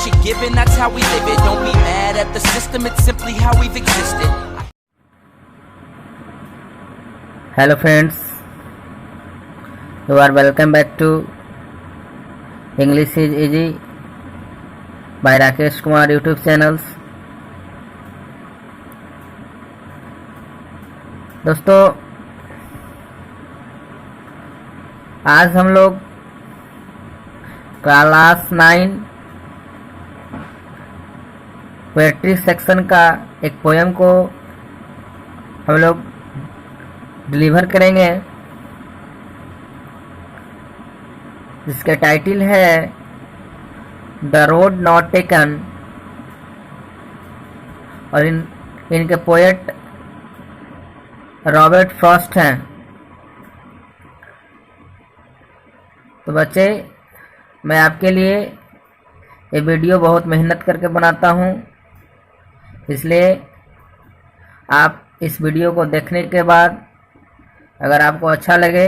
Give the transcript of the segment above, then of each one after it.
what you're given, that's how we live it. Don't be mad at the system, it's simply how we've existed. Hello friends, you are welcome back to English is Easy by Rakesh Kumar YouTube channels. दोस्तों, आज हम लोग class 9 poetry section का एक poem को हम लोग deliver करेंगे, जिसका टाइटल है द रोड नॉट टेकन, और इनके पोएट रॉबर्ट फ्रॉस्ट हैं। तो बच्चे, मैं आपके लिए ये वीडियो बहुत मेहनत करके बनाता हूँ, इसलिए आप इस वीडियो को देखने के बाद अगर आपको अच्छा लगे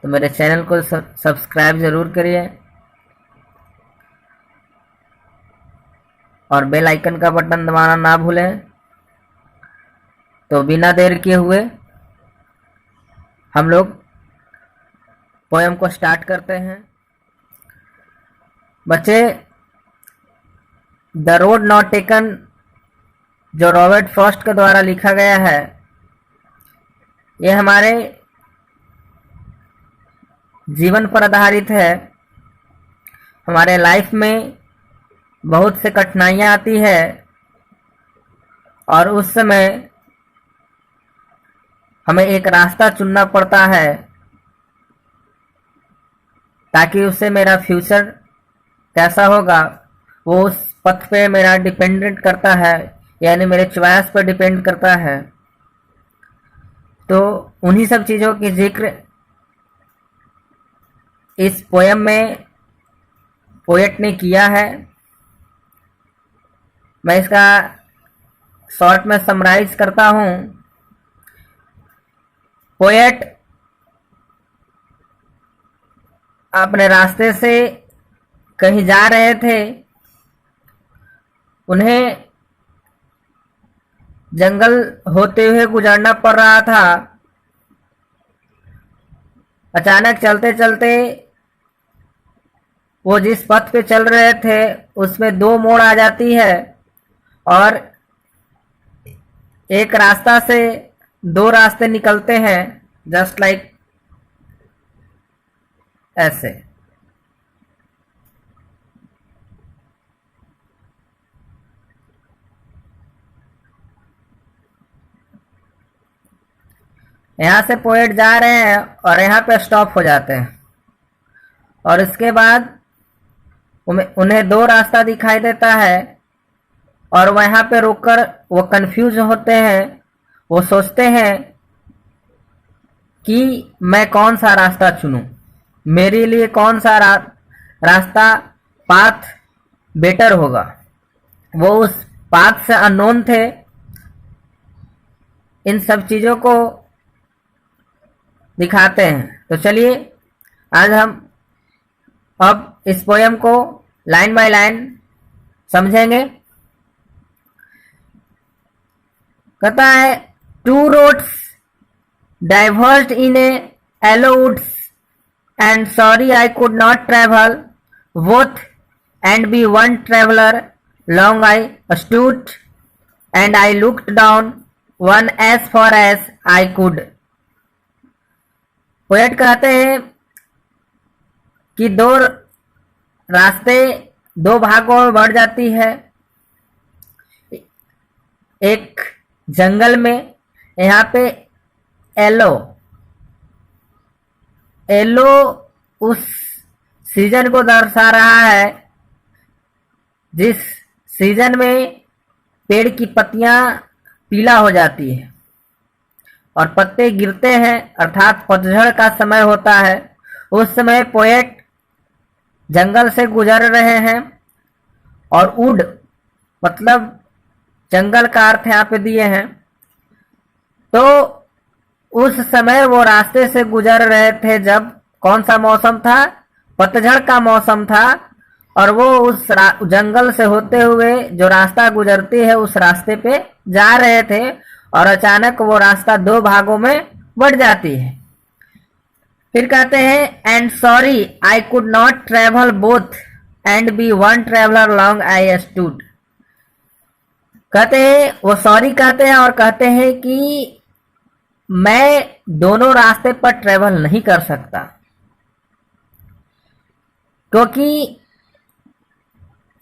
तो मेरे चैनल को सब्सक्राइब ज़रूर करिए और बेल आइकन का बटन दबाना ना भूलें। तो बिना देर किए हुए हम लोग पोएम को स्टार्ट करते हैं। बच्चे, द रोड नॉट टेकन जो रॉबर्ट फ्रॉस्ट के द्वारा लिखा गया है, ये हमारे जीवन पर आधारित है। हमारे लाइफ में बहुत से कठिनाइयाँ आती है और उस समय हमें एक रास्ता चुनना पड़ता है, ताकि उससे मेरा फ्यूचर कैसा होगा वो उस पथ पे मेरा डिपेंडेंट करता है, यानी मेरे चॉइस पर डिपेंड करता है। तो उन्हीं सब चीज़ों की जिक्र इस पोएम में पोएट ने किया है। मैं इसका शॉर्ट में समराइज करता हूँ। पोएट अपने रास्ते से कहीं जा रहे थे, उन्हें जंगल होते हुए गुजरना पड़ रहा था। अचानक चलते चलते वो जिस पथ पे चल रहे थे उसमें दो मोड़ आ जाती है और एक रास्ता से दो रास्ते निकलते हैं, जस्ट लाइक ऐसे। यहाँ से पोएट जा रहे हैं और यहाँ पे स्टॉप हो जाते हैं, और इसके बाद उन्हें दो रास्ता दिखाई देता है और वहाँ पे रुककर वो कंफ्यूज होते हैं। वो सोचते हैं कि मैं कौन सा रास्ता चुनूं, मेरे लिए कौन सा रास्ता पाथ बेटर होगा। वो उस पाथ से अननोन थे। इन सब चीज़ों को दिखाते हैं। तो चलिए आज हम अब इस पोएम को लाइन बाय लाइन समझेंगे। कहता है, two roads diverged in a yellow woods, and sorry I could not travel both and be one traveler. Long I stood and I looked down one as far as I could. Poet कहते हैं कि दो रास्ते दो भागों में बढ़ जाती है। एक जंगल में, यहाँ पे येलो उस सीजन को दर्शा रहा है जिस सीजन में पेड़ की पत्तियां पीला हो जाती है और पत्ते गिरते हैं, अर्थात पतझड़ का समय होता है। उस समय पोएट जंगल से गुजर रहे हैं और वुड मतलब जंगल का अर्थ यहाँ पे दिए हैं। तो उस समय वो रास्ते से गुजर रहे थे जब कौन सा मौसम था, पतझड़ का मौसम था, और वो उस जंगल से होते हुए जो रास्ता गुजरती है उस रास्ते पे जा रहे थे और अचानक वो रास्ता दो भागों में बढ़ जाती है। फिर कहते हैं and sorry I could not travel both and be one traveller long I stood. कहते हैं वो सॉरी कहते हैं और कहते हैं कि मैं दोनों रास्ते पर ट्रेवल नहीं कर सकता, क्योंकि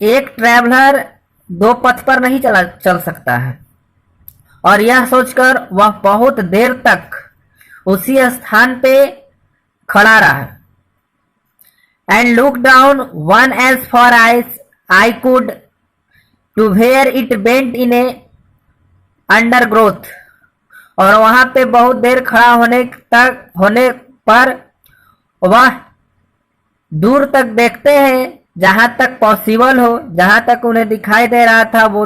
एक ट्रैवलर दो पथ पर नहीं चल सकता है। और यह सोचकर वह बहुत देर तक उसी स्थान पे खड़ा रहा and look down one as far I could to where it bent in a undergrowth. और वहां पे बहुत देर खड़ा होने पर वह दूर तक देखते हैं, जहां तक पॉसिबल हो, जहां तक उन्हें दिखाई दे रहा था वो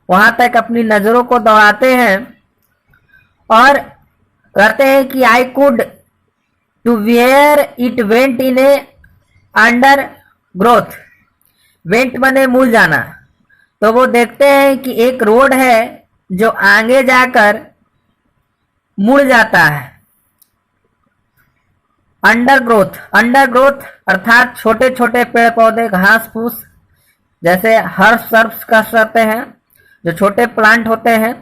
वहां तक अपनी नजरों को दौड़ाते हैं और कहते हैं कि I could to where it went in a undergrowth. Went बने मूल जाना, तो वो देखते हैं कि एक रोड है जो आगे जाकर मुड़ जाता है। अंडर ग्रोथ अर्थात छोटे छोटे पेड़ पौधे घास फूस जैसे हर्ब्स कहते हैं, जो छोटे प्लांट होते हैं,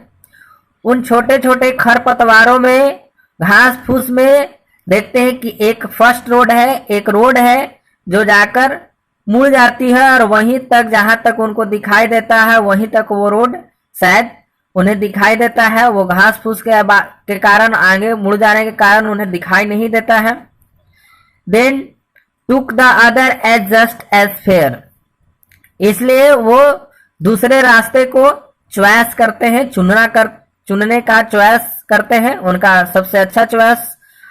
उन छोटे छोटे खरपतवारों में घास फूस में देखते हैं कि एक फर्स्ट रोड है, एक रोड है जो जाकर मुड़ जाती है और वहीं तक जहां तक उनको दिखाई देता है वहीं तक वो रोड शायद उन्हें दिखाई देता है। वो घास फूस के कारण आगे मुड़ जाने के कारण उन्हें दिखाई नहीं देता है। Then took the other as just as fair, इसलिए वो दूसरे रास्ते को चॉइस करते हैं, चुनने का चॉइस करते हैं। उनका सबसे अच्छा चॉइस,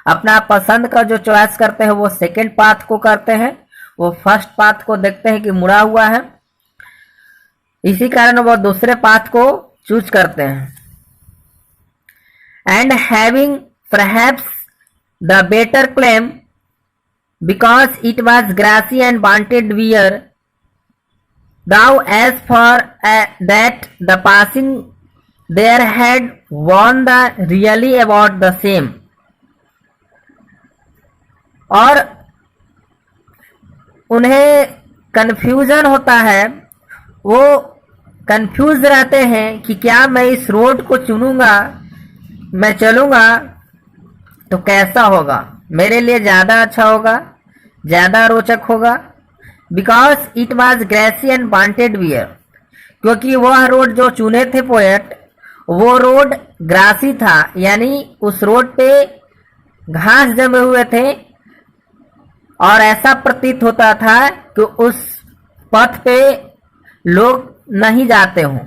अपना पसंद का जो चॉइस करते हैं वो सेकंड पाथ को करते हैं। वो फर्स्ट पाथ को देखते हैं कि मुड़ा हुआ है, इसी कारण वो दूसरे पाथ को चूज करते हैं। And having perhaps the better claim because it was grassy and wanted wear, thou as for that the passing there had won the really about the same। और उन्हें कंफ्यूजन होता है, वो कंफ्यूज रहते हैं कि क्या मैं इस रोड को चुनूंगा, मैं चलूंगा तो कैसा होगा, मेरे लिए ज्यादा अच्छा होगा, ज्यादा रोचक होगा। Because it was grassy and wanted wear, क्योंकि वह रोड जो चुने थे पोएट वो रोड ग्रासी था, यानी उस रोड पे घास जमे हुए थे और ऐसा प्रतीत होता था कि उस पथ पे लोग नहीं जाते हों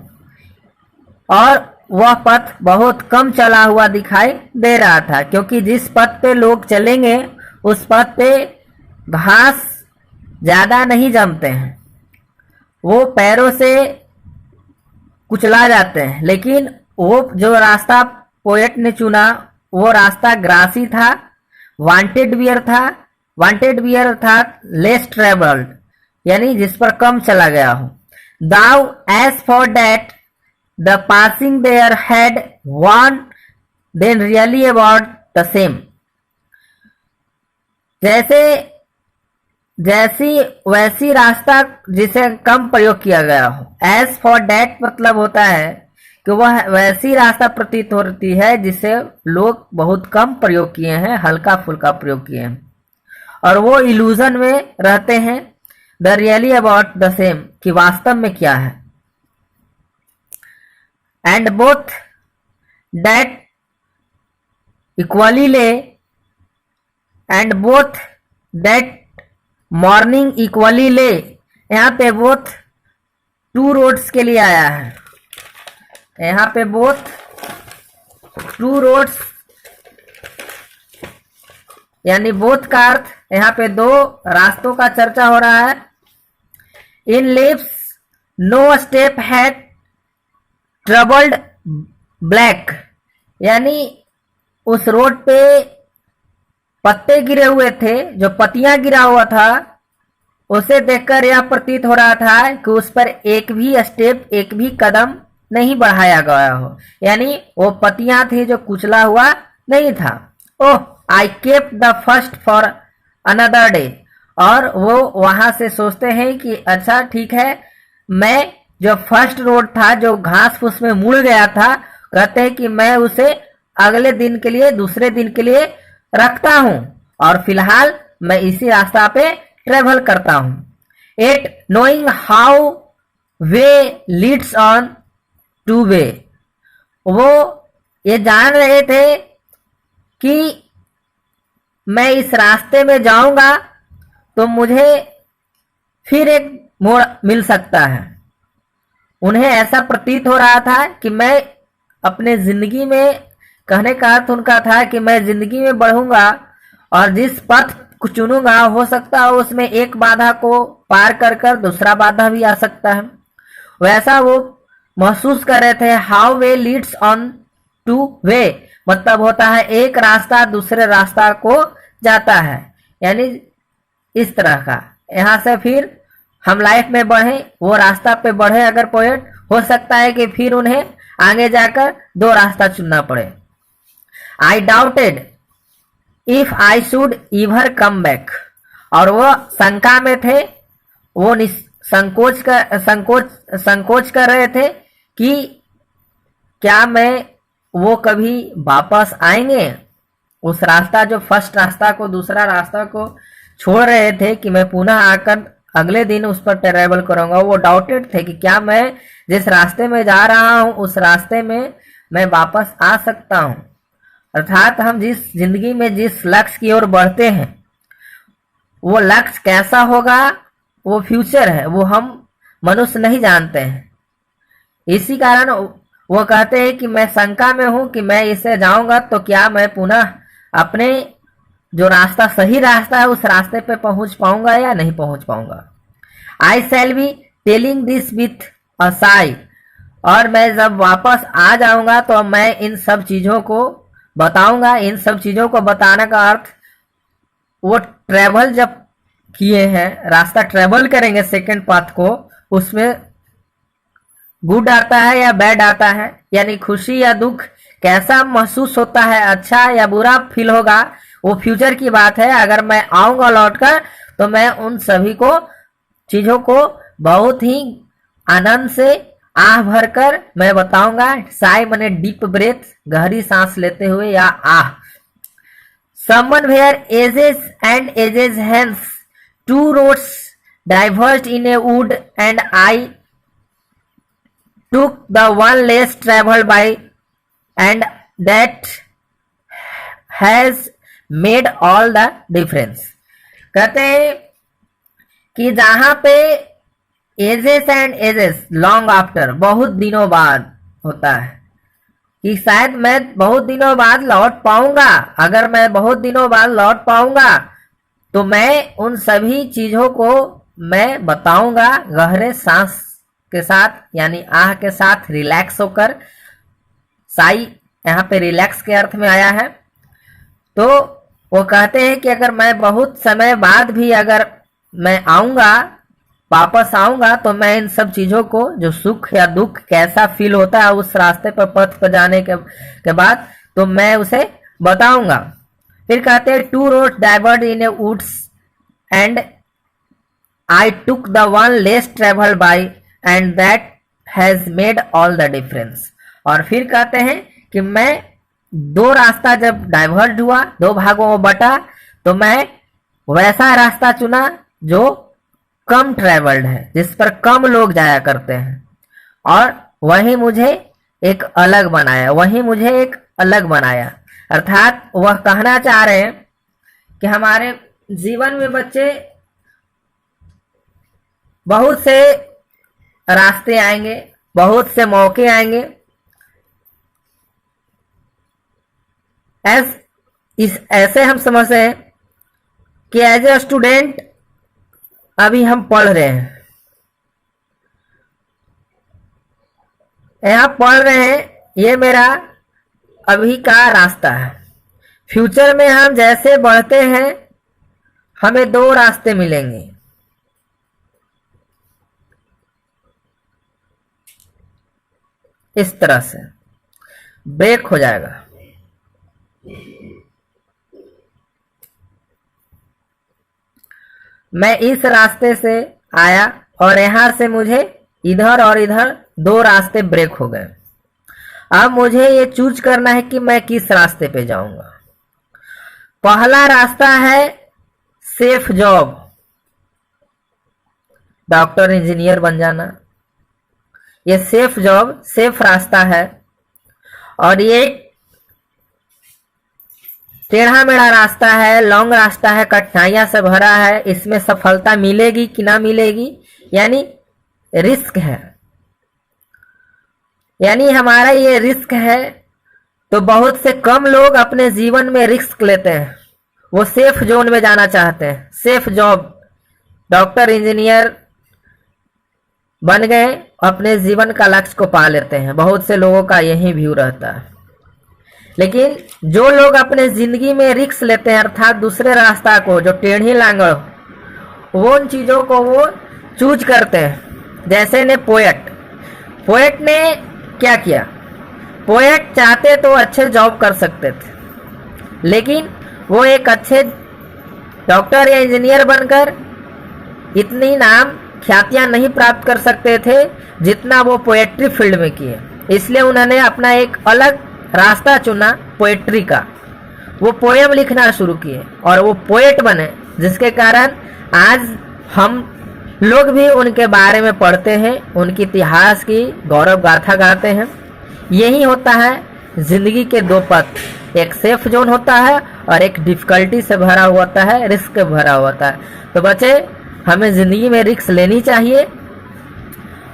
और वह पथ बहुत कम चला हुआ दिखाई दे रहा था, क्योंकि जिस पथ पे लोग चलेंगे उस पथ पे घास ज्यादा नहीं जमते हैं, वो पैरों से कुचला जाते हैं। लेकिन वो जो रास्ता पोएट ने चुना वो रास्ता ग्रासी था, वांटेड वियर था। वांटेड वियर अर्थात लेस ट्रेवल्ड, यानी जिस पर कम चला गया हो। Though as for that the passing there had won then really about the same। जैसी वैसी रास्ता जिसे कम प्रयोग किया गया हो। as for that मतलब होता है कि वह वैसी रास्ता प्रतीत होती है जिसे लोग बहुत कम प्रयोग किए हैं, हल्का फुल्का प्रयोग किए हैं, और वो इल्यूजन में रहते हैं the really about the same, कि वास्तव में क्या है। एंड बोथ दैट इक्वली ले and both that morning equally ले, यहाँ पे बोथ टू रोड्स के लिए आया है। यहाँ पे बोथ टू रोड्स यानी बोथ का अर्थ यहाँ पे दो रास्तों का चर्चा हो रहा है। In lips no step had troubled black, यानी उस रोड पे पत्ते गिरे हुए थे, जो पत्तियां गिरा हुआ था उसे देखकर यह प्रतीत हो रहा था कि उस पर एक भी स्टेप, एक भी कदम नहीं बढ़ाया गया हो, यानी वो पत्तियां थी जो कुचला हुआ नहीं था। Oh, I kept the first for another day. और वो वहां से सोचते हैं कि अच्छा ठीक है, मैं जो फर्स्ट रोड था जो घास फूस में मुड़ गया था, कहते हैं कि मैं उसे अगले दिन के लिए, दूसरे दिन के लिए रखता हूं और फिलहाल मैं इसी रास्ता पे ट्रेवल करता हूं। Yet knowing how way leads on to way, वो ये जान रहे थे कि मैं इस रास्ते में जाऊंगा तो मुझे फिर एक मोड़ मिल सकता है। उन्हें ऐसा प्रतीत हो रहा था कि मैं अपने जिंदगी में, कहने का अर्थ उनका था कि मैं जिंदगी में बढ़ूंगा और जिस पथ को चुनूंगा हो सकता है उसमें एक बाधा को पार कर कर दूसरा बाधा भी आ सकता है। वैसा वो महसूस कर रहे थे। How way leads on to वे मतलब होता है एक रास्ता दूसरे रास्ता को जाता है, यानी इस तरह का। यहाँ से फिर हम लाइफ में बढ़े, वो रास्ता पे बढ़े अगर पोएट, हो सकता है कि फिर उन्हें आगे जाकर दो रास्ता चुनना पड़े। आई doubted if I should इवर come back, और वो शंका में थे, वो संकोच कर रहे थे कि क्या वो कभी वापस आएंगे। उस रास्ता, जो फर्स्ट रास्ता को दूसरा रास्ता को छोड़ रहे थे कि मैं पुनः आकर अगले दिन उस पर ट्रैवल करूंगा, वो डाउटेड थे कि क्या मैं जिस रास्ते में जा रहा हूं उस रास्ते में मैं वापस आ सकता हूं। अर्थात हम जिस जिंदगी में जिस लक्ष्य की ओर बढ़ते हैं वो लक्ष्य कैसा होगा, वो फ्यूचर है, वो हम मनुष्य नहीं जानते हैं। इसी कारण वो कहते हैं कि मैं शंका में हूं कि मैं इसे जाऊंगा तो क्या मैं पुनः अपने जो रास्ता, सही रास्ता है, उस रास्ते पे पहुंच पाऊंगा या नहीं पहुंच पाऊंगा। I shall be telling this with a sigh, और मैं जब वापस आ जाऊंगा तो मैं इन सब चीजों को बताऊंगा। इन सब चीजों को बताने का अर्थ, वो ट्रेवल जब किए हैं, रास्ता ट्रेवल करेंगे सेकंड पाथ को, उसमें गुड आता है या बैड आता है, यानी खुशी या दुख कैसा महसूस होता है, अच्छा या बुरा फील होगा, वो फ्यूचर की बात है। अगर मैं आऊंगा लौटकर तो मैं उन सभी को चीजों को बहुत ही आनंद से आह भरकर मैं बताऊंगा। साई मने डीप ब्रेथ, गहरी सांस लेते हुए या आह। Somewhere ages and ages hence two roads diverged in a wood and I took the one less traveled by, and that has made all the difference। कहते हैं कि जहां पे ages and ages long after, बहुत दिनों बाद होता है कि शायद मैं बहुत दिनों बाद लौट पाऊंगा। अगर मैं बहुत दिनों बाद लौट पाऊंगा तो मैं उन सभी चीजों को मैं बताऊंगा गहरे सांस के साथ, यानी आह के साथ, रिलैक्स होकर। साई यहाँ पे रिलैक्स के अर्थ में आया है। तो वो कहते हैं कि अगर मैं बहुत समय बाद भी अगर मैं आऊंगा, वापस आऊंगा, तो मैं इन सब चीजों को, जो सुख या दुख कैसा फील होता है उस रास्ते पर, पथ पर जाने के बाद, तो मैं उसे बताऊंगा। फिर कहते हैं two road diverged in a woods and I took the one less travel by and that has made all the difference. और फिर कहते हैं कि मैं दो रास्ता जब डाइवर्ट हुआ, दो भागों में बटा, तो मैं वैसा रास्ता चुना जो कम ट्रेवल्ड है, जिस पर कम लोग जाया करते हैं, और वही मुझे एक अलग बनाया, वही मुझे एक अलग बनाया। अर्थात वह कहना चाह रहे हैं कि हमारे जीवन में बच्चे बहुत से रास्ते आएंगे, बहुत से मौके आएंगे। ऐसे हम समझते हैं कि एज ए स्टूडेंट अभी हम पढ़ रहे हैं, यहाँ पढ़ रहे हैं, ये मेरा अभी का रास्ता है। फ्यूचर में हम जैसे बढ़ते हैं हमें दो रास्ते मिलेंगे, इस तरह से ब्रेक हो जाएगा। मैं इस रास्ते से आया और यहां से मुझे इधर और इधर 2 रास्ते ब्रेक हो गए। अब मुझे ये चूज करना है कि मैं किस रास्ते पे जाऊंगा। पहला रास्ता है सेफ जॉब, डॉक्टर इंजीनियर बन जाना। ये सेफ जॉब, सेफ रास्ता है और ये टेढ़ा मेढ़ा रास्ता है, लॉन्ग रास्ता है, कठिनाइयां से भरा है। इसमें सफलता मिलेगी कि ना मिलेगी, यानी रिस्क है, यानी हमारा ये रिस्क है। तो बहुत से कम लोग अपने जीवन में रिस्क लेते हैं, वो सेफ जोन में जाना चाहते हैं। सेफ जॉब, डॉक्टर इंजीनियर बन गए, अपने जीवन का लक्ष्य को पा लेते हैं। बहुत से लोगों का यही व्यू रहता है। लेकिन जो लोग अपने जिंदगी में रिस्क लेते हैं, अर्थात दूसरे रास्ता को, जो टेढ़ी लांगड़, वो उन चीजों को वो चूज करते हैं। जैसे ने पोएट ने क्या किया, पोएट चाहते तो अच्छे जॉब कर सकते थे, लेकिन वो एक अच्छे डॉक्टर या इंजीनियर बनकर इतनी नाम ख्यातियां नहीं प्राप्त कर सकते थे जितना वो पोएट्री फील्ड में किए। इसलिए उन्होंने अपना एक अलग रास्ता चुना, पोएट्री का। वो पोएम लिखना शुरू किए और वो पोएट बने, जिसके कारण आज हम लोग भी उनके बारे में पढ़ते हैं, उनके इतिहास की गौरव गाथा गाते हैं। यही होता है जिंदगी के 2 पथ, एक सेफ जोन होता है और एक डिफिकल्टी से भरा हुआ होता है, रिस्क से भरा हुआ होता है। तो बच्चे, हमें जिंदगी में रिस्क लेनी चाहिए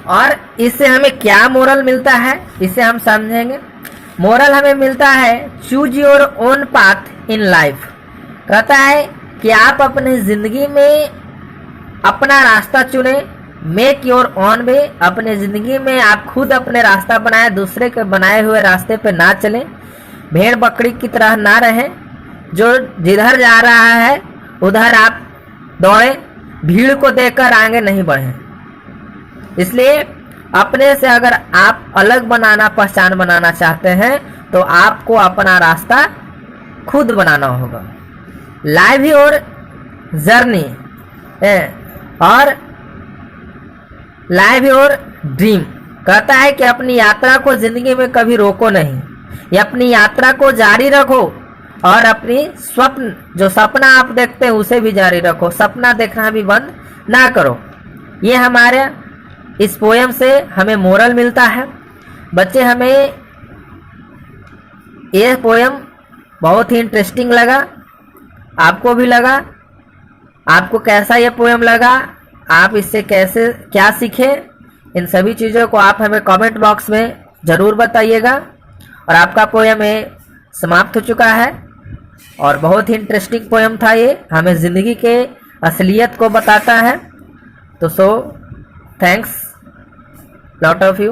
और इससे हमें क्या मोरल मिलता है, इसे हम समझेंगे। मोरल हमें मिलता है, choose your own path in life. कहता है कि आप अपने जिंदगी में अपना रास्ता चुने, मेक योर ओन वे। अपने जिंदगी में आप खुद अपने रास्ता बनाए, दूसरे के बनाए हुए रास्ते पे ना चलें, भेड़ बकरी की तरह ना रहें। जो जिधर जा रहा है उधर आप दौड़े, भीड़ को देखकर आगे नहीं बढ़े। इसलिए अपने से अगर आप अलग बनाना, पहचान बनाना चाहते हैं तो आपको अपना रास्ता खुद बनाना होगा। लाइव योर जर्नी और लाइव योर ड्रीम। कहता है कि अपनी यात्रा को जिंदगी में कभी रोको नहीं, या अपनी यात्रा को जारी रखो और अपनी स्वप्न, जो सपना आप देखते हैं उसे भी जारी रखो। सपना देखना भी बंद ना करो। ये हमारे इस पोएम से हमें मोरल मिलता है। बच्चे, हमें ये पोएम बहुत ही इंटरेस्टिंग लगा, आपको भी लगा? आपको कैसा ये पोएम लगा, आप इससे कैसे क्या सीखे, इन सभी चीज़ों को आप हमें कमेंट बॉक्स में ज़रूर बताइएगा। और आपका पोएम ये समाप्त हो चुका है और बहुत ही इंटरेस्टिंग पोएम था ये, हमें ज़िंदगी के असलियत को बताता है। तो थैंक्स लॉट ऑफ यू।